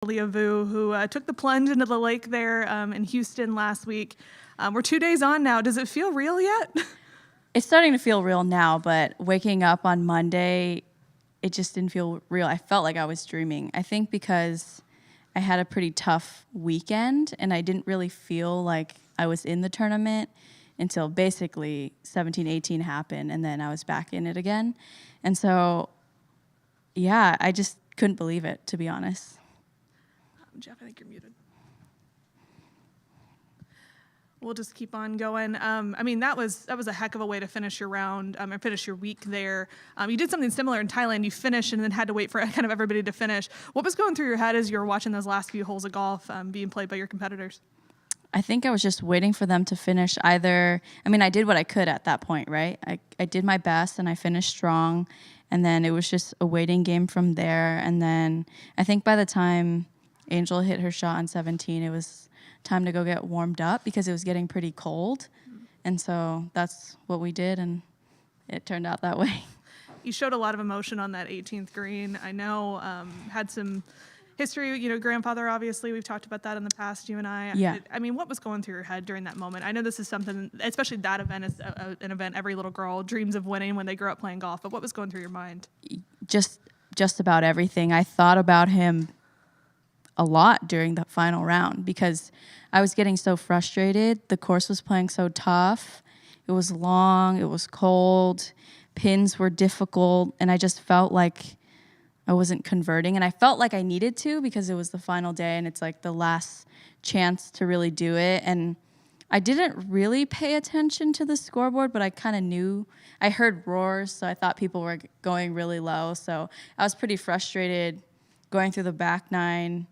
Lilia Vu, who took the plunge into the lake there in Houston last week. We're 2 days on now. Does it feel real yet? It's starting to feel real now, but waking up on Monday, it just didn't feel real. I felt like I was dreaming. I think because I had a pretty tough weekend and I didn't really feel like I was in the tournament until basically 17, 18 happened, and then I was back in it again. And so, yeah, I just couldn't believe it, to be honest. Jeff, I think you're muted. We'll just keep on going. I mean, that was a heck of a way to finish your round, or finish your week there. You did something similar in Thailand. You finished and then had to wait for kind of everybody to finish. What was going through your head as you were watching those last few holes of golf being played by your competitors? I think I was just waiting for them to finish either. I mean, I did what I could at that point, right? I did my best and I finished strong. And then it was just a waiting game from there. And then I think by the time Angel hit her shot on 17, it was time to go get warmed up because it was getting pretty cold. And so that's what we did, and it turned out that way. You showed a lot of emotion on that 18th green. I know had some history, grandfather, obviously. We've talked about that in the past, you and I. Yeah. I mean, what was going through your head during that moment? I know this is something, especially that event is an event every little girl dreams of winning when they grow up playing golf, but what was going through your mind? Just about everything. I thought about him a lot during the final round because I was getting so frustrated. The course was playing so tough. It was long, it was cold, pins were difficult, and I just felt like I wasn't converting. And I felt like I needed to because it was the final day and it's like the last chance to really do it. And I didn't really pay attention to the scoreboard, but I kind of knew. I heard roars, so I thought people were going really low. So I was pretty frustrated going through the back nine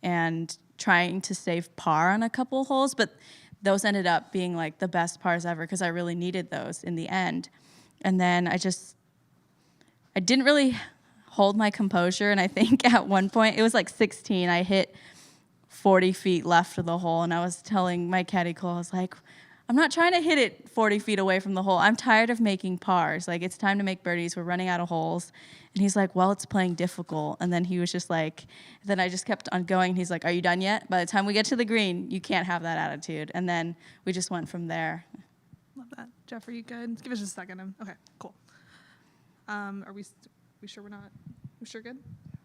and trying to save par on a couple holes, but those ended up being like the best pars ever because I really needed those in the end. And then I didn't really hold my composure, and I think at one point, it was like 16, I hit 40 feet left of the hole, and I was telling my caddy Cole, I was like, I'm not trying to hit it 40 feet away from the hole. I'm tired of making pars. Like, it's time to make birdies. We're running out of holes. And he's like, well, it's playing difficult. And then he was just like, then I just kept on going. He's like, are you done yet? By the time we get to the green, you can't have that attitude. And then we just went from there. Love that. Jeff, are you good? Give us just a second. Okay, cool. Are we sure we're not? We sure good?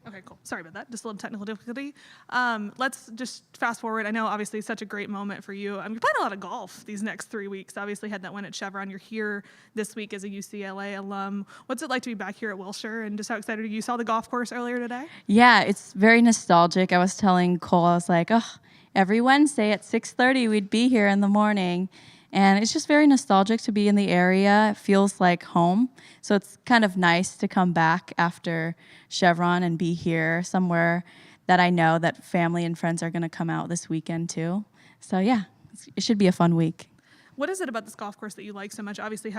Okay, cool. Sorry about that. Just a little technical difficulty. Let's just fast forward. I know, obviously, such a great moment for you. You're playing a lot of golf these next 3 weeks. Obviously, had that win at Chevron. You're here this week as a UCLA alum. What's it like to be back here at Wilshire? And just how excited are you? You saw the golf course earlier today? Yeah, it's very nostalgic. I was telling Cole, I was like, oh, every Wednesday at 6:30, we'd be here in the morning. And it's just very nostalgic to be in the area. It feels like home. So it's kind of nice to come back after Chevron and be here somewhere that I know that family and friends are going to come out this weekend too. So yeah, it should be a fun week. What is it about this golf course that you like so much? Obviously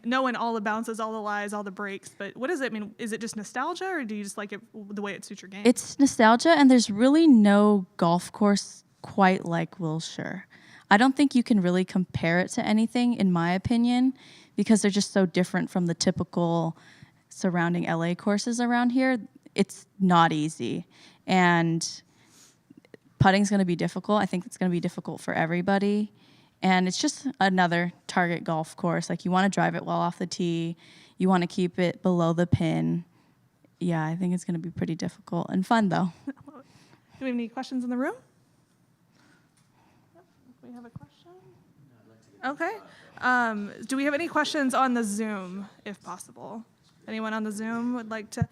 knowing all the bounces, all the lies, all the breaks, but what is it? I mean, is it just nostalgia, or do you just like it the way it suits your game? It's nostalgia, and there's really no golf course quite like Wilshire. I don't think you can really compare it to anything, in my opinion, because they're just so different from the typical surrounding LA courses around here. It's not easy. And putting's going to be difficult. I think it's going to be difficult for everybody. And it's just another target golf course. Like, you want to drive it well off the tee. You want to keep it below the pin. Yeah, I think it's going to be pretty difficult and fun, though. Do we have any questions in the room? We have a question? Okay. Do we have any questions on the Zoom, if possible? Anyone on the Zoom would like to?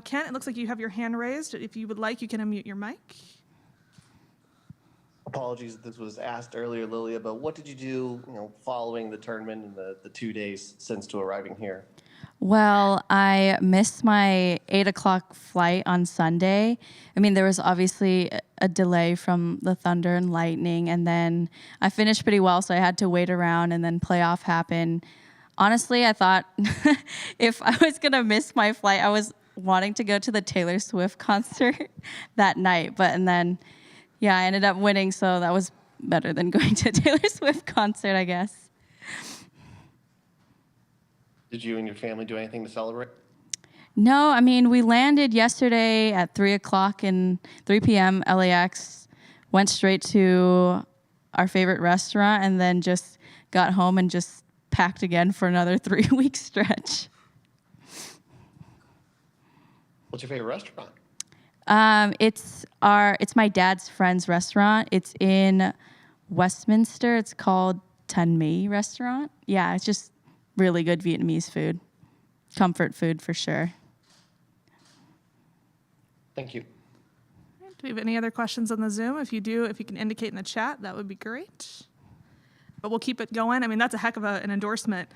Kent, it looks like you have your hand raised. If you would like, you can unmute your mic. Apologies if this was asked earlier, Lilia, but what did you do, following the tournament and the 2 days since to arriving here? Well, I missed my 8 o'clock flight on Sunday. I mean, there was obviously a delay from the thunder and lightning, and then I finished pretty well, so I had to wait around, and then playoff happened. Honestly, I thought if I was going to miss my flight, I was wanting to go to the Taylor Swift concert that night. And then, yeah, I ended up winning, so that was better than going to a Taylor Swift concert, I guess. Did you and your family do anything to celebrate? No, I mean, we landed yesterday at 3 p.m. LAX, went straight to our favorite restaurant, and then just got home and just packed again for another 3-week stretch. What's your favorite restaurant? It's my dad's friend's restaurant. It's in Westminster. It's called Tan Mi Restaurant. Yeah, it's just really good Vietnamese food. Comfort food for sure. Thank you. Do we have any other questions on the Zoom? If you do, if you can indicate in the chat, that would be great. But we'll keep it going. I mean, that's a heck of an endorsement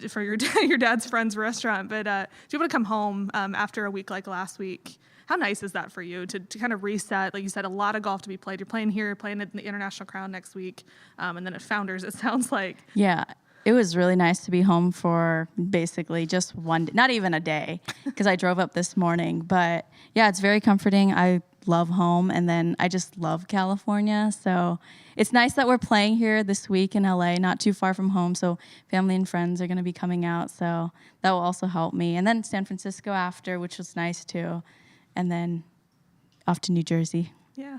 for your dad's friend's restaurant. But to be able to come home after a week like last week, how nice is that for you to kind of reset? Like you said, a lot of golf to be played. You're playing here, playing in the International Crown next week, and then at Founders, it sounds like. Yeah, it was really nice to be home for basically just one day, not even a day, because I drove up this morning. But yeah, it's very comforting. I love home, and then I just love California. So it's nice that we're playing here this week in LA, not too far from home. So family and friends are going to be coming out. So that will also help me. And then San Francisco after, which was nice too. And then off to New Jersey. Yeah.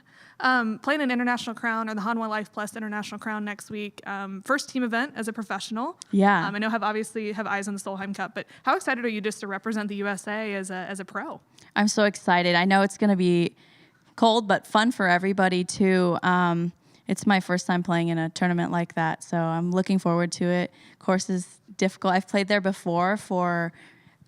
Playing an International Crown or the Hanwha Life Plus International Crown next week. First team event as a professional. Yeah. I know obviously have eyes on the Solheim Cup, but how excited are you just to represent the USA as a pro? I'm so excited. I know it's going to be cold, but fun for everybody too. It's my first time playing in a tournament like that, so I'm looking forward to it. Course is difficult. I've played there before for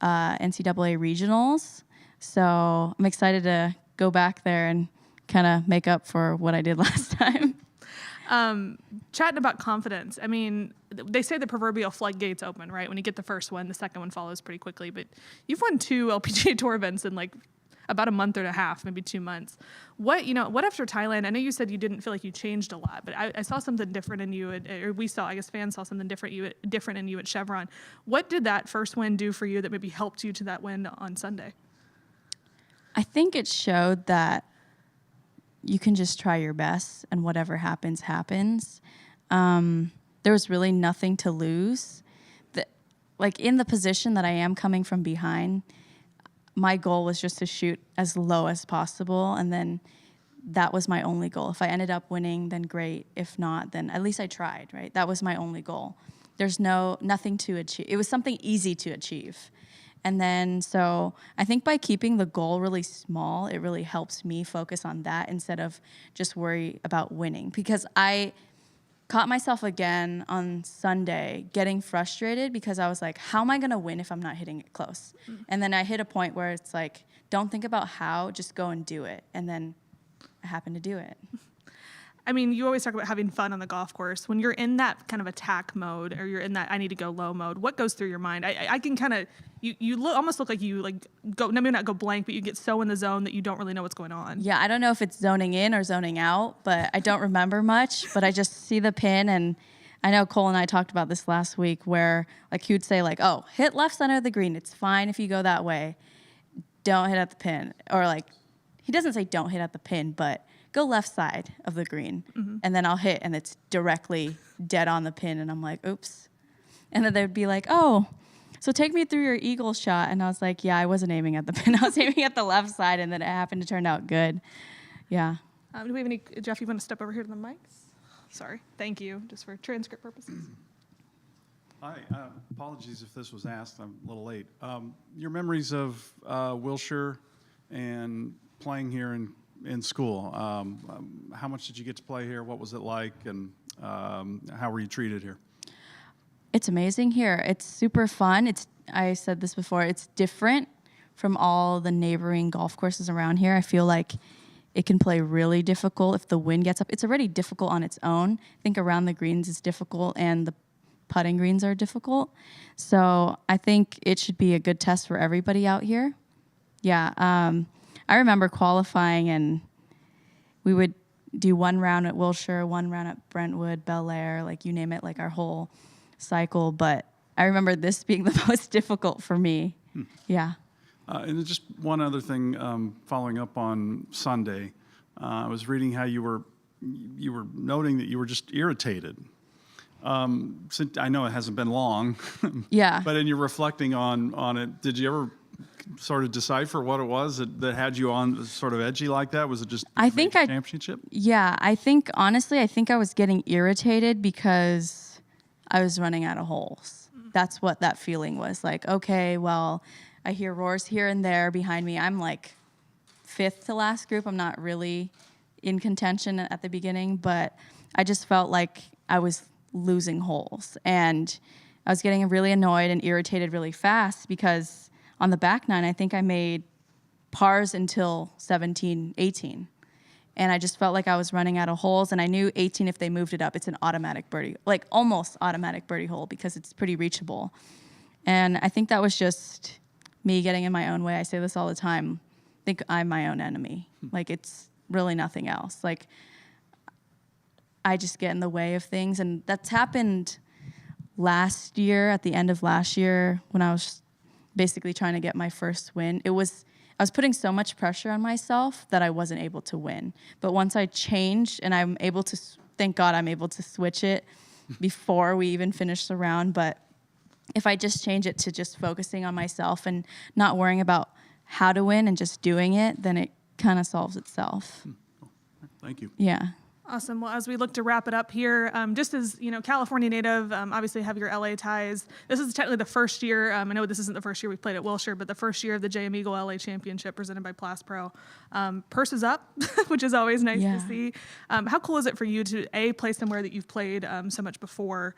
NCAA regionals, so I'm excited to go back there and kind of make up for what I did last time. Chatting about confidence. I mean, they say the proverbial floodgates open, right? When you get the first one, the second one follows pretty quickly. But you've won 2 LPGA Tour events in like about a month and a half, maybe 2 months. What after Thailand? I know you said you didn't feel like you changed a lot, but I saw something different in you, or we saw, I guess fans saw something different in you at Chevron. What did that first win do for you that maybe helped you to that win on Sunday? I think it showed that you can just try your best, and whatever happens, happens. There was really nothing to lose. Like in the position that I am coming from behind, my goal was just to shoot as low as possible, and then that was my only goal. If I ended up winning, then great. If not, then at least I tried, right? That was my only goal. There's nothing to achieve. It was something easy to achieve. And then, so I think by keeping the goal really small, it really helps me focus on that instead of just worry about winning. Because I caught myself again on Sunday getting frustrated because I was like, how am I going to win if I'm not hitting it close? And then I hit a point where it's like, don't think about how, just go and do it. And then I happened to do it. I mean, you always talk about having fun on the golf course. When you're in that kind of attack mode, or you're in that I need to go low mode, what goes through your mind? I can kind of, almost look like you like go, maybe not go blank, but you get so in the zone that you don't really know what's going on. Yeah, I don't know if it's zoning in or zoning out, but I don't remember much. But I just see the pin, and I know Cole and I talked about this last week where like he would say like, oh, hit left center of the green. It's fine if you go that way. Don't hit at the pin. Or like, he doesn't say don't hit at the pin, but go left side of the green, and then I'll hit, and it's directly dead on the pin, and I'm like, oops. And then they'd be like, oh, so take me through your eagle shot. And I was like, yeah, I wasn't aiming at the pin. I was aiming at the left side, and then it happened to turn out good. Yeah. Do we have any, Jeff, you want to step over here to the mics? Sorry. Thank you, just for transcript purposes. Hi, apologies if this was asked, I'm a little late. Your memories of Wilshire and playing here in school. How much did you get to play here? What was it like? And how were you treated here? It's amazing here. It's super fun. I said this before, it's different from all the neighboring golf courses around here. I feel like it can play really difficult if the wind gets up. It's already difficult on its own. I think around the greens is difficult, and the putting greens are difficult. So I think it should be a good test for everybody out here. Yeah. I remember qualifying, and we would do 1 round at Wilshire, 1 round at Brentwood, Bel Air, like you name it, like our whole cycle. But I remember this being the most difficult for me. Yeah. And just one other thing, following up on Sunday, I was reading how you were noting that you were just irritated. Since I know it hasn't been long. Yeah. But in your reflecting on it, did you ever sort of decipher what it was that had you on sort of edgy like that? Was it just I think championship? Yeah, I think honestly, I think I was getting irritated because I was running out of holes. That's what that feeling was like. Okay, well, I hear roars here and there behind me. I'm like fifth to last group. I'm not really in contention at the beginning, but I just felt like I was losing holes, and I was getting really annoyed and irritated really fast because on the back nine, I think I made pars until 17, 18. And I just felt like I was running out of holes. And I knew 18, if they moved it up, it's an automatic birdie, like almost automatic birdie hole because it's pretty reachable. And I think that was just me getting in my own way. I say this all the time. I think I'm my own enemy. Like, it's really nothing else. Like, I just get in the way of things. And that's happened last year, at the end of last year, when I was basically trying to get my first win. I was putting so much pressure on myself that I wasn't able to win. But once I changed, and I'm able to, thank God I'm able to switch it before we even finish the round. But if I just change it to just focusing on myself and not worrying about how to win and just doing it, then it kind of solves itself. Thank you. Yeah. Awesome. Well, as we look to wrap it up here, just as, California native, obviously have your LA ties. This is technically the first year. I know this isn't the first year we've played at Wilshire, but the first year of the JM Eagle LA Championship presented by Plus Pro. Purse is up, which is always nice to see. How cool is it for you to, A, play somewhere that you've played so much before,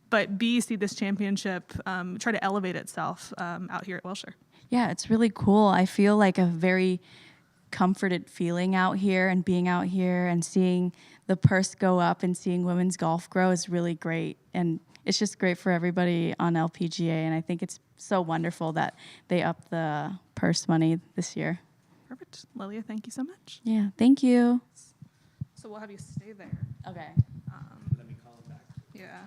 but B, see this championship try to elevate itself out here at Wilshire? Yeah, it's really cool. I feel like a very comforted feeling out here, and being out here and seeing the purse go up and seeing women's golf grow is really great. And it's just great for everybody on LPGA. And I think it's so wonderful that they upped the purse money this year. Perfect. Lilia, thank you so much. Yeah, thank you. So we'll have you stay there. Okay.